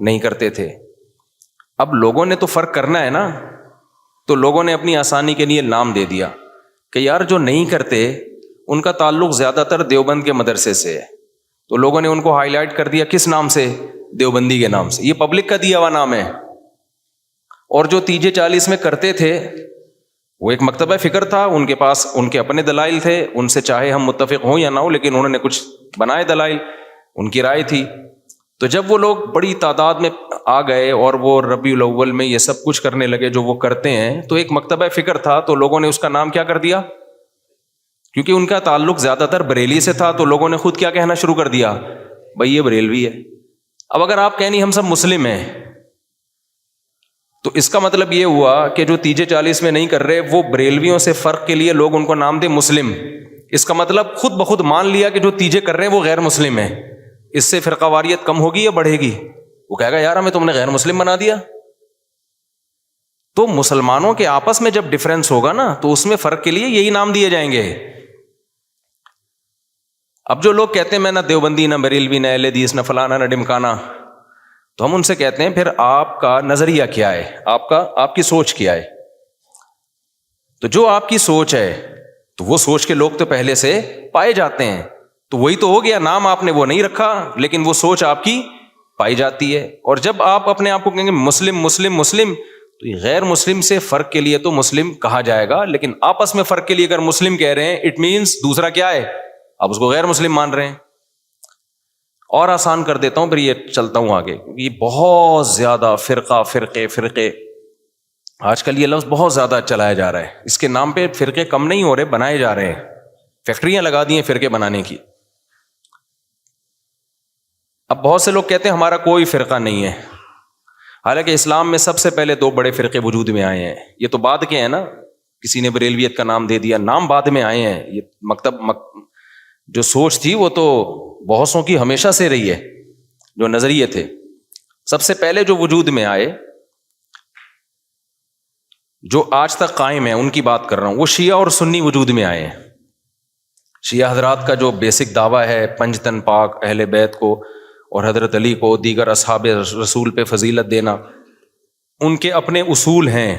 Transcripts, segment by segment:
نہیں کرتے تھے. اب لوگوں نے تو فرق کرنا ہے نا, تو لوگوں نے اپنی آسانی کے لیے نام دے دیا کہ یار جو نہیں کرتے ان کا تعلق زیادہ تر دیوبند کے مدرسے سے ہے, تو لوگوں نے ان کو ہائی لائٹ کر دیا کس نام سے؟ دیوبندی کے نام سے. یہ پبلک کا دیا ہوا نام ہے. اور جو تیجے 40 میں کرتے تھے وہ ایک مکتبہ فکر تھا, ان کے پاس ان کے اپنے دلائل تھے, ان سے چاہے ہم متفق ہوں یا نہ ہوں لیکن انہوں نے کچھ بنائے دلائل, ان کی رائے تھی. تو جب وہ لوگ بڑی تعداد میں آ گئے اور وہ ربیع الاول میں یہ سب کچھ کرنے لگے جو وہ کرتے ہیں, تو ایک مکتبہ فکر تھا, تو لوگوں نے اس کا نام کیا کر دیا؟ کیونکہ ان کا تعلق زیادہ تر بریلی سے تھا, تو لوگوں نے خود کیا کہنا شروع کر دیا؟ بھائی یہ بریلوی ہے. اب اگر آپ کہیں نہیں ہم سب مسلم ہیں, تو اس کا مطلب یہ ہوا کہ جو تیجے 40 میں نہیں کر رہے وہ بریلویوں سے فرق کے لیے لوگ ان کو نام دے مسلم. اس کا مطلب خود بخود مان لیا کہ جو تیجے کر رہے ہیں وہ غیر مسلم ہیں. اس سے فرقہ واریت کم ہوگی یا بڑھے گی؟ وہ کہے گا یار ہمیں تم نے غیر مسلم بنا دیا. تو مسلمانوں کے آپس میں جب ڈفرینس ہوگا نا تو اس میں فرق کے لیے یہی نام دیے جائیں گے. اب جو لوگ کہتے ہیں میں نہ دیوبندی نہ بریلوی نہ اہل حدیث نہ فلانا نہ ڈمکانا, تو ہم ان سے کہتے ہیں پھر آپ کا نظریہ کیا ہے, آپ کی سوچ کیا ہے؟ تو جو آپ کی سوچ ہے تو وہ سوچ کے لوگ تو پہلے سے پائے جاتے ہیں, تو وہی تو ہو گیا, نام آپ نے وہ نہیں رکھا لیکن وہ سوچ آپ کی پائی جاتی ہے. اور جب آپ اپنے آپ کو کہیں گے مسلم مسلم مسلم, تو یہ غیر مسلم سے فرق کے لیے تو مسلم کہا جائے گا, لیکن آپس میں فرق کے لیے اگر مسلم کہہ رہے ہیں اٹ مینس دوسرا کیا ہے, آپ اس کو غیر مسلم مان رہے ہیں. اور آسان کر دیتا ہوں پھر یہ چلتا ہوں آگے. یہ بہت زیادہ فرقے آج کل یہ لفظ بہت زیادہ چلایا جا رہا ہے, اس کے نام پہ فرقے کم نہیں ہو رہے, بنائے جا رہے ہیں, فیکٹریاں لگا دی ہیں فرقے بنانے کی. اب بہت سے لوگ کہتے ہیں ہمارا کوئی فرقہ نہیں ہے, حالانکہ اسلام میں سب سے پہلے 2 بڑے فرقے وجود میں آئے ہیں. یہ تو بعد کے ہیں نا, کسی نے بریلویت کا نام دے دیا, نام بعد میں آئے ہیں. یہ جو سوچ تھی وہ تو بہتوں کی ہمیشہ سے رہی ہے, جو نظریے تھے سب سے پہلے جو وجود میں آئے, جو آج تک قائم ہیں ان کی بات کر رہا ہوں, وہ شیعہ اور سنی وجود میں آئے ہیں. شیعہ حضرات کا جو بیسک دعویٰ ہے پنج تن پاک, اہل بیت کو اور حضرت علی کو دیگر اصحاب رسول پہ فضیلت دینا, ان کے اپنے اصول ہیں,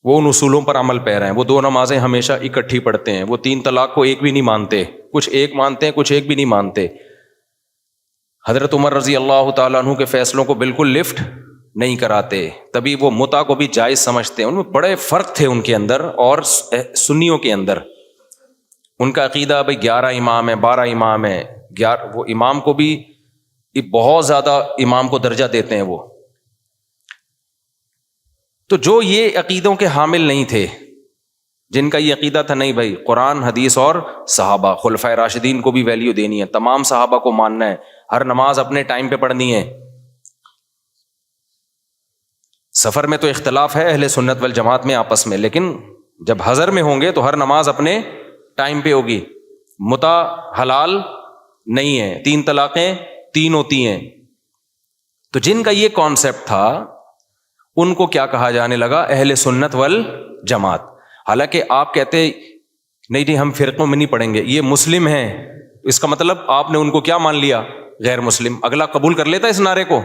وہ ان اصولوں پر عمل پیرا ہیں. وہ 2 نمازیں ہمیشہ اکٹھی پڑھتے ہیں, وہ 3 طلاق کو ایک بھی نہیں مانتے, کچھ ایک مانتے ہیں کچھ ایک بھی نہیں مانتے. حضرت عمر رضی اللہ تعالیٰ عنہ کے فیصلوں کو بالکل لفٹ نہیں کراتے, تبھی وہ متع کو بھی جائز سمجھتے ہیں. ان میں بڑے فرق تھے ان کے اندر اور سنیوں کے اندر. ان کا عقیدہ بھائی 11 امام ہے 12 امام ہے, وہ امام کو بھی بہت زیادہ امام کو درجہ دیتے ہیں وہ. تو جو یہ عقیدوں کے حامل نہیں تھے, جن کا یہ عقیدہ تھا نہیں بھائی قرآن حدیث اور صحابہ خلفائے راشدین کو بھی ویلیو دینی ہے, تمام صحابہ کو ماننا ہے, ہر نماز اپنے ٹائم پہ پڑھنی ہے. سفر میں تو اختلاف ہے اہل سنت والجماعت میں آپس میں, لیکن جب حضر میں ہوں گے تو ہر نماز اپنے ٹائم پہ ہوگی. متع حلال نہیں ہے, 3 طلاقیں 3 ہوتی ہیں. تو جن کا یہ کانسیپٹ تھا ان کو کیا کہا جانے لگا؟ اہل سنت والجماعت. حالانکہ آپ کہتے نہیں جی ہم فرقوں میں نہیں پڑھیں گے, یہ مسلم ہیں, اس کا مطلب آپ نے ان کو کیا مان لیا؟ غیر مسلم. اگلا قبول کر لیتا اس نعرے کو؟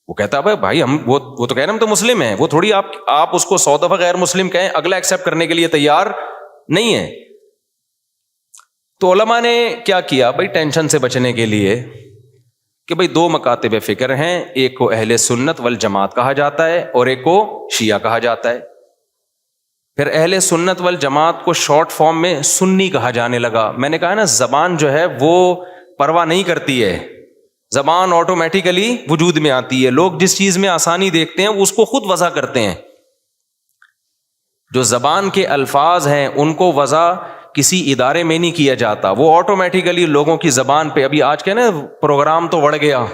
وہ کہتا ہے بھائی ہم وہ تو کہہ رہے ہیں ہم تو مسلم ہیں. وہ تھوڑی آپ اس کو 100 دفعہ غیر مسلم کہیں, اگلا ایکسیپٹ کرنے کے لیے تیار نہیں ہے. تو علماء نے کیا کیا بھائی ٹینشن سے بچنے کے لیے کہ بھائی 2 مکاتب فکر ہیں, ایک کو اہل سنت والجماعت کہا جاتا ہے اور ایک کو شیعہ کہا جاتا ہے. پھر اہل سنت والجماعت کو شارٹ فارم میں سنی کہا جانے لگا. میں نے کہا نا زبان جو ہے وہ پرواہ نہیں کرتی ہے, زبان آٹومیٹیکلی وجود میں آتی ہے. لوگ جس چیز میں آسانی دیکھتے ہیں اس کو خود وضع کرتے ہیں. جو زبان کے الفاظ ہیں ان کو وضع کسی ادارے میں نہیں کیا جاتا, وہ آٹومیٹیکلی لوگوں کی زبان پہ. ابھی آج کے نا پروگرام تو بڑھ گیا,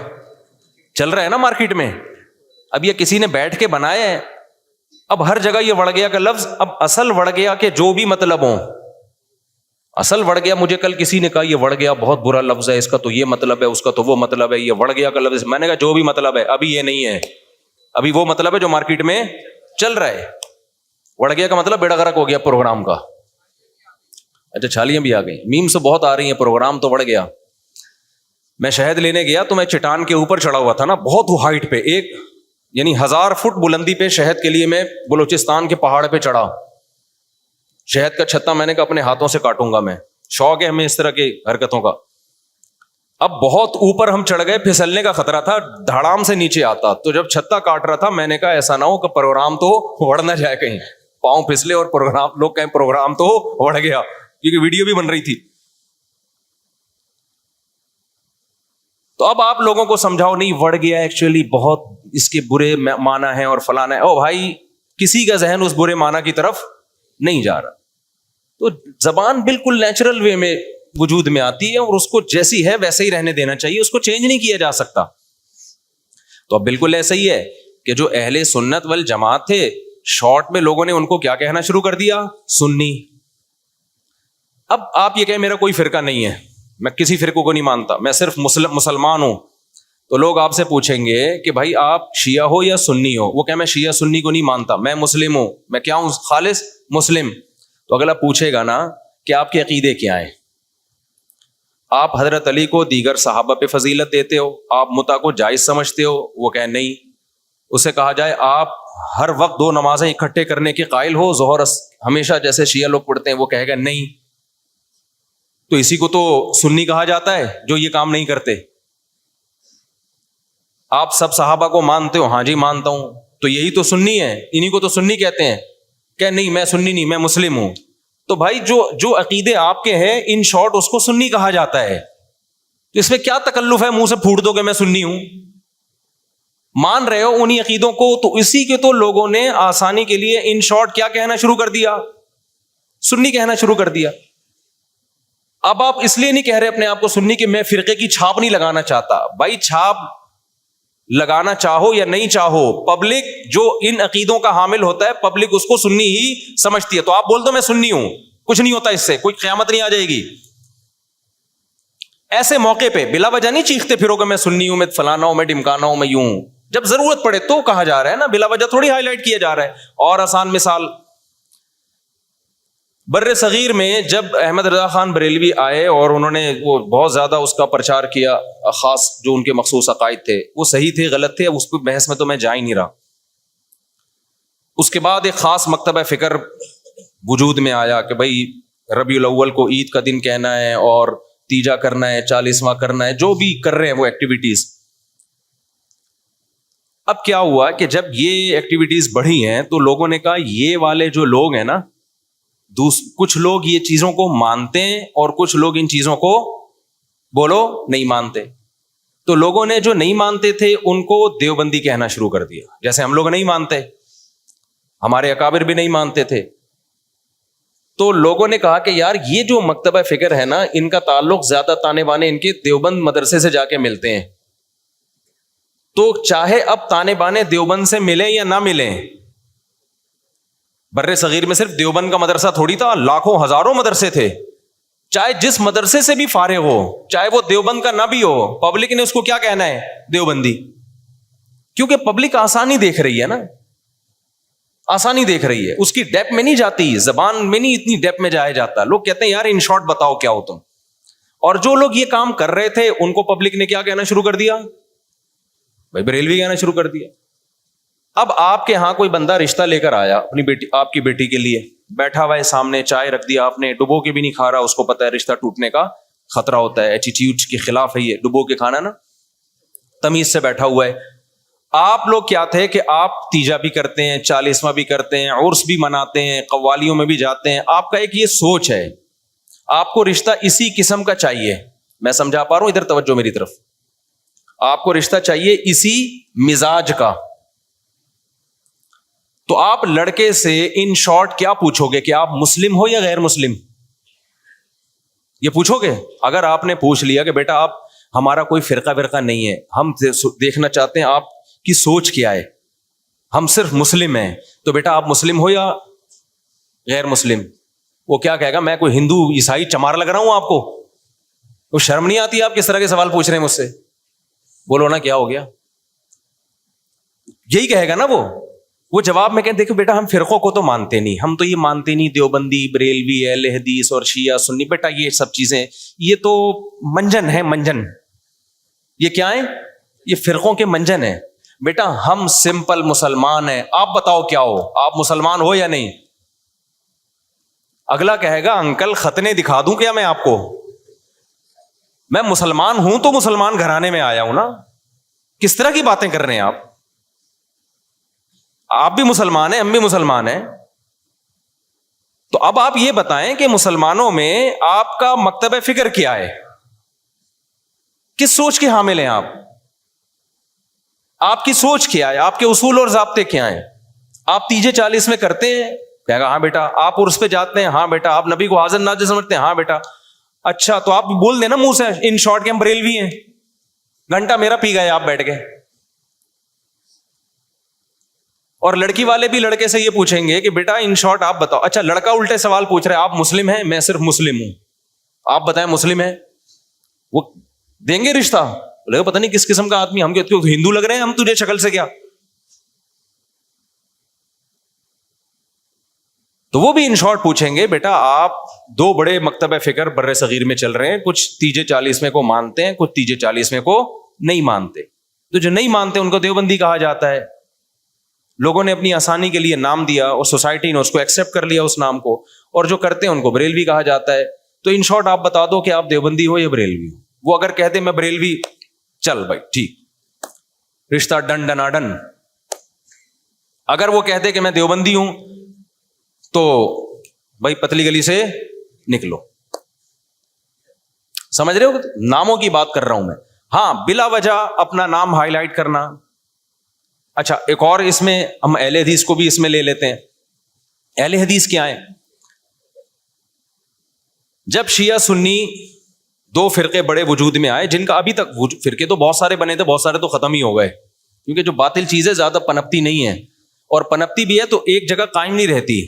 چل رہا ہے نا مارکیٹ میں, اب یہ کسی نے بیٹھ کے بنایا ہے, اب ہر جگہ یہ وڑ گیا کا لفظ. اب اصل وڑ گیا کہ جو بھی مطلب ہوں, اصل وڑ گیا. مجھے کل کسی نے کہا یہ وڑ گیا بہت برا لفظ ہے, اس کا تو یہ مطلب ہے, اس کا تو وہ مطلب ہے, یہ وڑ گیا کا لفظ. میں نے کہا جو بھی مطلب ہے ابھی یہ نہیں ہے, ابھی وہ مطلب ہے جو مارکیٹ میں چل رہا ہے. وڑ گیا کا مطلب بیڑا غرق ہو گیا پروگرام کا. اچھا چھالیاں بھی آ گئی, میم سے بہت آ رہی ہیں, پروگرام تو بڑھ گیا. میں شہد لینے گیا تو میں چٹان کے اوپر چڑھا ہوا تھا نا, بہت ہائٹ پہ, ایک یعنی 1000 فٹ بلندی پہ شہد کے لیے میں بلوچستان کے پہاڑ پہ چڑھا. شہد کا چھتا میں نے کہا اپنے ہاتھوں سے کاٹوں گا میں, شوق ہے ہمیں اس طرح کی حرکتوں کا. اب بہت اوپر ہم چڑھ گئے, پھسلنے کا خطرہ تھا, دھڑام سے نیچے آتا. تو جب چھتا کاٹ رہا تھا میں نے کہا ایسا نہ ہو کہ پروگرام تو اڑ نہ جائے کہیں, پاؤں پھسلے اور پروگرام لوگ کہیں پروگرام تو اڑ گیا, کیونکہ ویڈیو بھی بن رہی تھی. تو اب آپ لوگوں کو سمجھاؤ نہیں وڑ گیا, ایکچولی بہت اس کے برے معنی ہیں اور فلانا ہے. او بھائی, کسی کا ذہن اس برے معنی کی طرف نہیں جا رہا. تو زبان بالکل نیچرل وے میں وجود میں آتی ہے اور اس کو جیسی ہے ویسے ہی رہنے دینا چاہیے, اس کو چینج نہیں کیا جا سکتا. تو اب بالکل ایسا ہی ہے کہ جو اہل سنت والجماعت تھے, شارٹ میں لوگوں نے ان کو کیا کہنا شروع کر دیا, سنی. اب آپ یہ کہیں میرا کوئی فرقہ نہیں ہے, میں کسی فرقے کو نہیں مانتا, میں صرف مسلمان ہوں, تو لوگ آپ سے پوچھیں گے کہ بھائی آپ شیعہ ہو یا سنی ہو. وہ کہ میں شیعہ سنی کو نہیں مانتا, میں مسلم ہوں, میں کیا ہوں, خالص مسلم. تو اگلا پوچھے گا نا کہ آپ کے عقیدے کیا ہیں, آپ حضرت علی کو دیگر صحابہ پہ فضیلت دیتے ہو, آپ متع کو جائز سمجھتے ہو. وہ کہ نہیں. اسے کہا جائے آپ ہر وقت 2 نمازیں اکٹھے کرنے کے قائل ہو, ظہر ہمیشہ جیسے شیعہ لوگ پڑھتے ہیں. وہ کہے گا نہیں. تو اسی کو تو سنی کہا جاتا ہے جو یہ کام نہیں کرتے. آپ سب صحابہ کو مانتے ہو, ہاں جی مانتا ہوں, تو یہی تو سنی ہے, انہی کو تو سنی کہتے ہیں. کہ نہیں میں سنی نہیں, میں مسلم ہوں. تو بھائی جو عقیدے آپ کے ہیں ان شارٹ اس کو سنی کہا جاتا ہے. تو اس میں کیا تکلف ہے منہ سے پھوٹ دو کہ میں سنی ہوں, مان رہے ہو انہی عقیدوں کو. تو اسی کے تو لوگوں نے آسانی کے لیے ان شارٹ کیا کہنا شروع کر دیا, سنی کہنا شروع کر دیا. اب آپ اس لیے نہیں کہہ رہے اپنے آپ کو سنی کہ میں فرقے کی چھاپ نہیں لگانا چاہتا. بھائی چھاپ لگانا چاہو یا نہیں چاہو, پبلک جو ان عقیدوں کا حامل ہوتا ہے پبلک اس کو سنی ہی سمجھتی ہے. تو آپ بول دو میں سنی ہوں, کچھ نہیں ہوتا اس سے, کوئی قیامت نہیں آ جائے گی. ایسے موقع پہ بلا وجہ نہیں چیختے پھرو کہ میں سنی ہوں, میں فلانا ہوں, میں ڈمکانا ہوں, میں یوں ہوں. جب ضرورت پڑے تو کہا جا رہا ہے نا, بلا وجہ تھوڑی ہائی لائٹ کیا جا رہا ہے. اور آسان مثال, بر صغیر میں جب احمد رضا خان بریلوی آئے اور انہوں نے وہ بہت زیادہ اس کا پرچار کیا, خاص جو ان کے مخصوص عقائد تھے وہ صحیح تھے غلط تھے, اس پہ بحث میں تو میں جا ہی نہیں رہا. اس کے بعد ایک خاص مکتبہ فکر وجود میں آیا کہ بھائی ربیع الاول کو عید کا دن کہنا ہے اور تیجا کرنا ہے, 40واں کرنا ہے, جو بھی کر رہے ہیں وہ ایکٹیویٹیز. اب کیا ہوا کہ جب یہ ایکٹیویٹیز بڑھی ہیں تو لوگوں نے کہا یہ والے جو لوگ ہیں نا, کچھ لوگ یہ چیزوں کو مانتے ہیں اور کچھ لوگ ان چیزوں کو بولو نہیں مانتے. تو لوگوں نے جو نہیں مانتے تھے ان کو دیوبندی کہنا شروع کر دیا, جیسے ہم لوگ نہیں مانتے, ہمارے اکابر بھی نہیں مانتے تھے. تو لوگوں نے کہا کہ یار یہ جو مکتبہ فکر ہے نا, ان کا تعلق زیادہ تانے بانے ان کے دیوبند مدرسے سے جا کے ملتے ہیں. تو چاہے اب تانے بانے دیوبند سے ملیں یا نہ ملیں, بر صغیر میں صرف دیوبند کا مدرسہ تھوڑی تھا, لاکھوں ہزاروں مدرسے تھے. چاہے جس مدرسے سے بھی فارغ ہو, چاہے وہ دیوبند کا نہ بھی ہو, پبلک نے اس کو کیا کہنا ہے, دیوبندی. کیونکہ پبلک آسانی دیکھ رہی ہے نا, آسانی دیکھ رہی ہے, اس کی ڈیپ میں نہیں جاتی, زبان میں نہیں اتنی ڈیپ میں جایا جاتا. لوگ کہتے ہیں یار ان شارٹ بتاؤ کیا ہو تم. اور جو لوگ یہ کام کر رہے تھے ان کو پبلک نے کیا کہنا شروع کر دیا, بھائی بریلوی کہنا شروع کر دیا. اب آپ کے ہاں کوئی بندہ رشتہ لے کر آیا اپنی بیٹی, آپ کی بیٹی کے لیے, بیٹھا ہوا ہے سامنے, چائے رکھ دیا آپ نے, ڈبو کے بھی نہیں کھا رہا, اس کو پتا ہے رشتہ ٹوٹنے کا خطرہ ہوتا ہے, ایٹیٹیوڈ کے خلاف ہے یہ ڈبو کے کھانا نا, تمیز سے بیٹھا ہوا ہے. آپ لوگ کیا تھے کہ آپ تیجا بھی کرتے ہیں, 40واں بھی کرتے ہیں, عرس بھی مناتے ہیں, قوالیوں میں بھی جاتے ہیں. آپ کا ایک یہ سوچ ہے, آپ کو رشتہ اسی قسم کا چاہیے. میں سمجھا پا رہا ہوں, ادھر توجہ میری طرف. آپ کو رشتہ چاہیے اسی مزاج کا. تو آپ لڑکے سے ان شارٹ کیا پوچھو گے کہ آپ مسلم ہو یا غیر مسلم, یہ پوچھو گے. اگر آپ نے پوچھ لیا کہ بیٹا آپ ہمارا کوئی فرقہ ورقہ نہیں ہے, ہم دیکھنا چاہتے ہیں آپ کی سوچ کیا ہے, ہم صرف مسلم ہیں, تو بیٹا آپ مسلم ہو یا غیر مسلم. وہ کیا کہے گا, میں کوئی ہندو عیسائی چمار لگ رہا ہوں آپ کو, وہ شرم نہیں آتی آپ کس طرح کے سوال پوچھ رہے ہیں مجھ سے. بولو نا کیا ہو گیا, یہی کہے گا نا وہ جواب میں کہیں دیکھو بیٹا ہم فرقوں کو تو مانتے نہیں, ہم تو یہ مانتے نہیں دیوبندی, بریلوی, اہل حدیث اور شیعہ سنی. بیٹا یہ سب چیزیں یہ تو منجن ہے, منجن. یہ کیا ہے؟ یہ فرقوں کے منجن ہیں. بیٹا ہم سمپل مسلمان ہیں, آپ بتاؤ کیا ہو, آپ مسلمان ہو یا نہیں؟ اگلا کہے گا انکل ختنے دکھا دوں کیا میں آپ کو؟ میں مسلمان ہوں تو مسلمان گھرانے میں آیا ہوں نا. کس طرح کی باتیں کر رہے ہیں آپ؟ آپ بھی مسلمان ہیں, ہم بھی مسلمان ہیں. تو اب آپ یہ بتائیں کہ مسلمانوں میں آپ کا مکتب فکر کیا ہے؟ کس سوچ کے حامل ہیں آپ؟ آپ کی سوچ کیا ہے؟ آپ کے اصول اور ضابطے کیا ہیں؟ آپ تیجے 40 میں کرتے ہیں؟ کہے گا ہاں بیٹا. آپ عرس پہ جاتے ہیں؟ ہاں بیٹا. آپ نبی کو حاضر ناظر سمجھتے ہیں؟ ہاں بیٹا. اچھا تو آپ بول دینا منہ سے ان شارٹ کے ہم بریلوی ہیں. گھنٹہ میرا پی گئے آپ بیٹھ کے. اور لڑکی والے بھی لڑکے سے یہ پوچھیں گے کہ بیٹا ان شارٹ آپ بتاؤ. اچھا لڑکا الٹے سوال پوچھ رہے آپ مسلم ہیں؟ میں صرف مسلم ہوں. آپ بتائیں مسلم ہیں؟ وہ دیں گے رشتہ؟ لگے پتہ نہیں کس قسم کا آدمی, ہم کہتے ہندو لگ رہے ہیں ہم تجھے شکل سے کیا. تو وہ بھی ان شارٹ پوچھیں گے بیٹا آپ دو بڑے مکتب فکر بر صغیر میں چل رہے ہیں, کچھ تیجے 40 میں کو مانتے ہیں, کچھ تیجے 40 میں کو نہیں مانتے. تو جو نہیں مانتے ان کو دیوبندی کہا جاتا ہے. لوگوں نے اپنی آسانی کے لیے نام دیا اور سوسائٹی نے اس کو ایکسپٹ کر لیا اس نام کو, اور جو کرتے ہیں ان کو بریلوی کہا جاتا ہے. تو ان شارٹ آپ بتا دو کہ آپ دیوبندی ہو یا بریلوی ہو. وہ اگر کہتے میں بریلوی, چل بھائی ٹھیک, رشتہ ڈن ڈنا ڈن. اگر وہ کہتے کہ میں دیوبندی ہوں تو بھائی پتلی گلی سے نکلو. سمجھ رہے ہو؟ ناموں کی بات کر رہا ہوں میں. ہاں بلا وجہ اپنا نام ہائی لائٹ کرنا. اچھا ایک اور اس میں ہم اہل حدیث کو بھی اس میں لے لیتے ہیں. اہل حدیث کیا ہے؟ جب شیعہ سنی دو فرقے بڑے وجود میں آئے, جن کا ابھی تک فرقے تو بہت سارے بنے تھے, بہت سارے تو ختم ہی ہو گئے, کیونکہ جو باطل چیزیں زیادہ پنپتی نہیں ہے, اور پنپتی بھی ہے تو ایک جگہ قائم نہیں رہتی.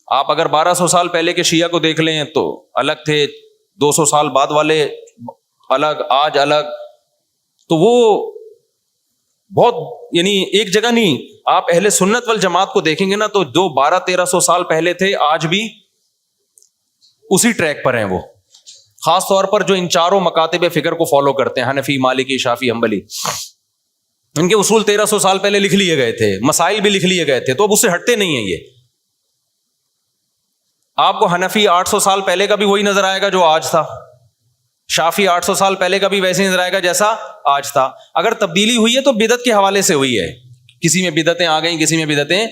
آپ اگر 1200 سال پہلے کے شیعہ کو دیکھ لیں تو الگ تھے, 200 سال بعد والے الگ, آج الگ. تو وہ بہت یعنی ایک جگہ نہیں. آپ اہل سنت والجماعت کو دیکھیں گے نا تو جو 1200-1300 سال پہلے تھے آج بھی اسی ٹریک پر ہیں وہ. خاص طور پر جو ان چاروں مکاتب فکر کو فالو کرتے ہیں, حنفی, مالکی, شافعی, حنبلی, ان کے اصول 1300 سال پہلے لکھ لیے گئے تھے, مسائل بھی لکھ لیے گئے تھے, تو اب اس سے ہٹتے نہیں ہیں یہ. آپ کو حنفی 800 سال پہلے کا بھی وہی نظر آئے گا جو آج تھا, شافعی 800 سال پہلے کا بھی ویسے ہی نظر آئے گا جیسا آج تھا. اگر تبدیلی ہوئی ہے تو بدعت کے حوالے سے ہوئی ہے. کسی میں بدعتیں آ گئیں, کسی میں بدعتیں,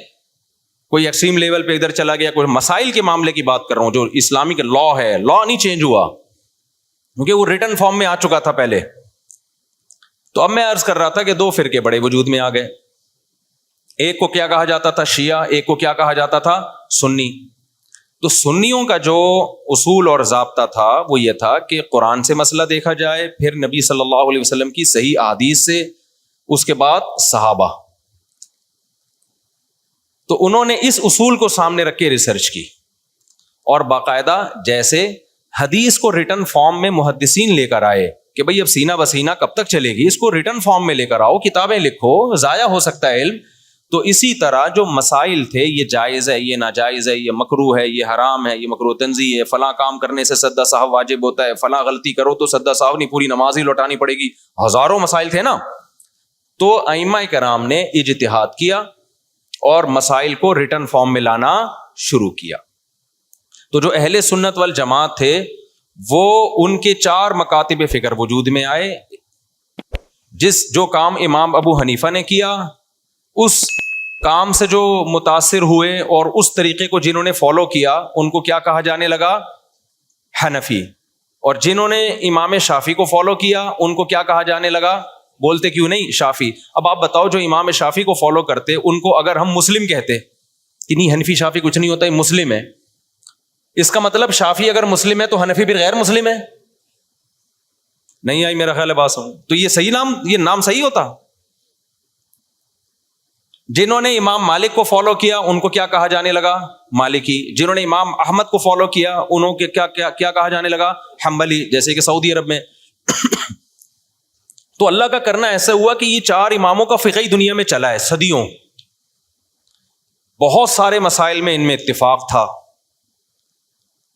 کوئی ایکسٹریم لیول پہ ادھر چلا گیا. کوئی مسائل کے معاملے کی بات کر رہا ہوں, جو اسلامک لا ہے, لا نہیں چینج ہوا کیونکہ وہ ریٹن فارم میں آ چکا تھا پہلے. تو اب میں عرض کر رہا تھا کہ دو فرقے بڑے وجود میں آ گئے. ایک کو کیا کہا جاتا تھا؟ شیعہ. ایک کو کیا کہا جاتا تھا؟ سنی. تو سنیوں کا جو اصول اور ضابطہ تھا وہ یہ تھا کہ قرآن سے مسئلہ دیکھا جائے, پھر نبی صلی اللہ علیہ وسلم کی صحیح احادیث سے, اس کے بعد صحابہ. تو انہوں نے اس اصول کو سامنے رکھ کے ریسرچ کی, اور باقاعدہ جیسے حدیث کو ریٹن فارم میں محدثین لے کر آئے کہ بھئی اب سینہ بسینہ کب تک چلے گی, اس کو ریٹن فارم میں لے کر آؤ, کتابیں لکھو, ضائع ہو سکتا ہے علم. تو اسی طرح جو مسائل تھے, یہ جائز ہے, یہ ناجائز ہے, یہ مکروہ ہے, یہ حرام ہے, یہ مکروہ تنزیہ ہے, فلاں کام کرنے سے سدا صاحب واجب ہوتا ہے, فلاں غلطی کرو تو سدا صاحب نہیں, پوری نماز ہی لوٹانی پڑے گی, ہزاروں مسائل تھے نا. تو ائمہ کرام نے اجتہاد کیا اور مسائل کو ریٹن فارم میں لانا شروع کیا. تو جو اہل سنت والجماعت تھے وہ ان کے 4 مکاتب فکر وجود میں آئے. جو کام امام ابو حنیفہ نے کیا, اس کام سے جو متاثر ہوئے اور اس طریقے کو جنہوں نے فالو کیا ان کو کیا کہا جانے لگا؟ حنفی. اور جنہوں نے امام شافعی کو فالو کیا ان کو کیا کہا جانے لگا؟ بولتے کیوں نہیں؟ شافعی. اب آپ بتاؤ جو امام شافعی کو فالو کرتے ان کو اگر ہم مسلم کہتے کہ نہیں حنفی شافعی کچھ نہیں ہوتا, یہ مسلم ہے, اس کا مطلب شافعی اگر مسلم ہے تو حنفی بھی غیر مسلم ہے؟ نہیں آئی میرا خیال ہے بات سمجھ. تو یہ نام صحیح ہوتا؟ جنہوں نے امام مالک کو فالو کیا ان کو کیا کہا جانے لگا؟ مالکی. جنہوں نے امام احمد کو فالو کیا انہوں کے کیا کہا جانے لگا؟ حنبلی, جیسے کہ سعودی عرب میں. تو اللہ کا کرنا ایسا ہوا کہ یہ 4 اماموں کا فقہی دنیا میں چلا ہے صدیوں. بہت سارے مسائل میں ان میں اتفاق تھا.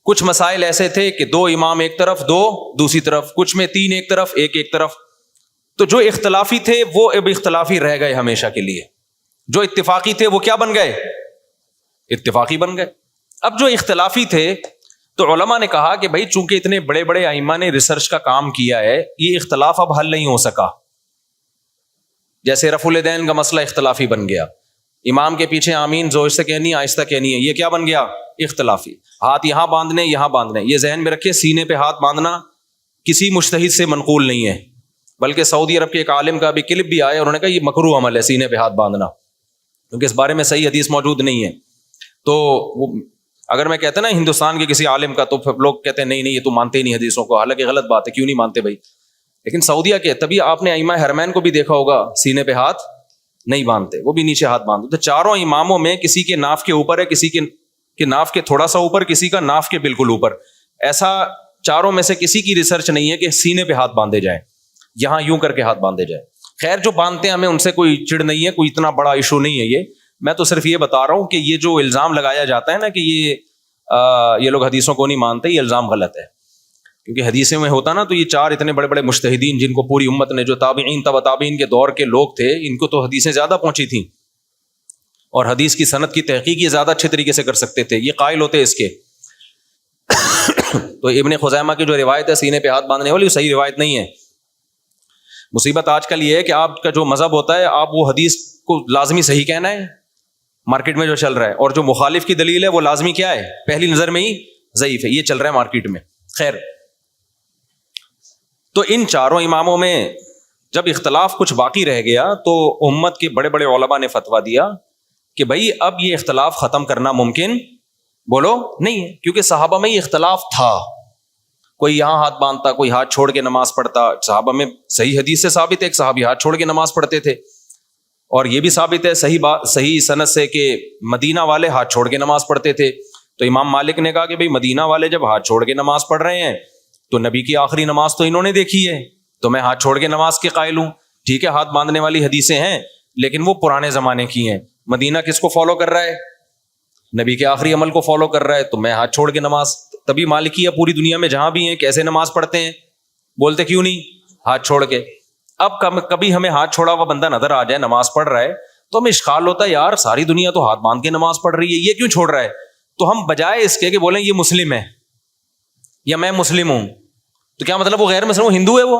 کچھ مسائل ایسے تھے کہ 2 امام ایک طرف, 2 دوسری طرف, کچھ میں 3 ایک طرف, 1 ایک طرف. تو جو اختلافی تھے وہ اب اختلافی رہ گئے ہمیشہ کے لیے، جو اتفاقی تھے وہ کیا بن گئے؟ اتفاقی بن گئے۔ اب جو اختلافی تھے تو علماء نے کہا کہ بھائی چونکہ اتنے بڑے بڑے ائمہ نے ریسرچ کا کام کیا ہے، یہ اختلاف اب حل نہیں ہو سکا۔ جیسے رفع الیدین کا مسئلہ اختلافی بن گیا، امام کے پیچھے آمین زور سے کہنی آہستہ کہنی ہے، یہ کیا بن گیا؟ اختلافی۔ ہاتھ یہاں باندھنے یہاں باندھنے، یہ ذہن میں رکھے سینے پہ ہاتھ باندھنا کسی مجتہد سے منقول نہیں ہے، بلکہ سعودی عرب کے ایک عالم کا بھی کلپ بھی آیا، انہوں نے کہا یہ مکروہ عمل ہے سینے پہ ہاتھ باندھنا، کیونکہ اس بارے میں صحیح حدیث موجود نہیں ہے۔ تو وہ اگر میں کہتا نا ہندوستان کے کسی عالم کا، تو پھر لوگ کہتے ہیں نہیں نہیں یہ تو مانتے ہی نہیں حدیثوں کو، حالانکہ غلط بات ہے، کیوں نہیں مانتے بھائی؟ لیکن سعودیہ کے تبھی آپ نے ائمہ حرمین کو بھی دیکھا ہوگا سینے پہ ہاتھ نہیں باندھتے، وہ بھی نیچے ہاتھ باندھتے۔ تو چاروں اماموں میں کسی کے ناف کے اوپر ہے، کسی کے ناف کے تھوڑا سا اوپر، کسی کا ناف کے بالکل اوپر، ایسا چاروں میں سے کسی کی ریسرچ نہیں ہے کہ سینے پہ ہاتھ باندھے جائیں، یہاں یوں کر کے ہاتھ باندھے جائیں۔ خیر جو باندھتے ہیں ہمیں ان سے کوئی چڑ نہیں ہے، کوئی اتنا بڑا ایشو نہیں ہے یہ، میں تو صرف یہ بتا رہا ہوں کہ یہ جو الزام لگایا جاتا ہے نا کہ یہ لوگ حدیثوں کو نہیں مانتے، یہ الزام غلط ہے، کیونکہ حدیثوں میں ہوتا نا تو یہ چار اتنے بڑے بڑے مجتہدین جن کو پوری امت نے، جو تابعین تبع تابعین کے دور کے لوگ تھے، ان کو تو حدیثیں زیادہ پہنچی تھیں اور حدیث کی سند کی تحقیق یہ زیادہ اچھے طریقے سے کر سکتے تھے، یہ قائل ہوتے اس کے۔ تو ابن خزیمہ کی جو روایت ہے سینے پہ ہاتھ باندھنے والی، وہ صحیح روایت نہیں ہے۔ مصیبت آج کل یہ ہے کہ آپ کا جو مذہب ہوتا ہے، آپ وہ حدیث کو لازمی صحیح کہنا ہے مارکیٹ میں جو چل رہا ہے، اور جو مخالف کی دلیل ہے وہ لازمی کیا ہے؟ پہلی نظر میں ہی ضعیف ہے، یہ چل رہا ہے مارکیٹ میں۔ خیر، تو ان چاروں اماموں میں جب اختلاف کچھ باقی رہ گیا تو امت کے بڑے بڑے علماء نے فتویٰ دیا کہ بھائی اب یہ اختلاف ختم کرنا ممکن بولو نہیں ہے، کیونکہ صحابہ میں یہ اختلاف تھا، کوئی یہاں ہاتھ باندھتا، کوئی ہاتھ چھوڑ کے نماز پڑھتا۔ صحابہ میں صحیح حدیث سے ثابت ہے ایک صحابی ہاتھ چھوڑ کے نماز پڑھتے تھے، اور یہ بھی ثابت ہے صحیح سند سے کہ مدینہ والے ہاتھ چھوڑ کے نماز پڑھتے تھے۔ تو امام مالک نے کہا کہ بھئی مدینہ والے جب ہاتھ چھوڑ کے نماز پڑھ رہے ہیں تو نبی کی آخری نماز تو انہوں نے دیکھی ہے، تو میں ہاتھ چھوڑ کے نماز کے قائل ہوں۔ ٹھیک ہے، ہاتھ باندھنے والی حدیثیں ہیں لیکن وہ پرانے زمانے کی ہیں، مدینہ کس کو فالو کر رہا ہے؟ نبی کے آخری عمل کو فالو کر رہا ہے، تو میں ہاتھ چھوڑ کے نماز، تبھی مالکیہ پوری دنیا میں جہاں بھی ہیں کیسے نماز پڑھتے ہیں؟ بولتے کیوں نہیں؟ ہاتھ چھوڑ کے۔ اب کبھی ہمیں ہاتھ چھوڑا ہوا بندہ نظر آ جائے نماز پڑھ رہا ہے تو ہمیں اشکال ہوتا ہے، یار ساری دنیا تو ہاتھ باندھ کے نماز پڑھ رہی ہے، یہ کیوں چھوڑ رہا ہے؟ تو ہم بجائے اس کے کہ بولیں یہ مسلم ہے یا میں مسلم ہوں، تو کیا مطلب وہ غیر مسلم، وہ ہندو ہے وہ؟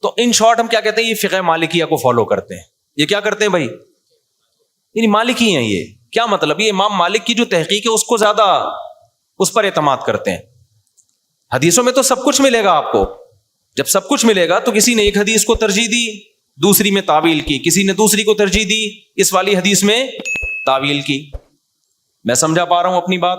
تو ان شارٹ ہم کیا کہتے ہیں؟ یہ فقہ مالکیہ کو فالو کرتے ہیں۔ یہ کیا کرتے ہیں بھائی؟ یعنی مالکی ہیں۔ یہ کیا مطلب؟ یہ امام مالک کی جو تحقیق ہے اس کو زیادہ اس پر اعتماد کرتے ہیں۔ حدیثوں میں تو سب کچھ ملے گا آپ کو، جب سب کچھ ملے گا تو کسی نے ایک حدیث کو ترجیح دی، دوسری میں تعویل کی، کسی نے دوسری کو ترجیح دی، اس والی حدیث میں تعویل کی۔ میں سمجھا پا رہا ہوں اپنی بات؟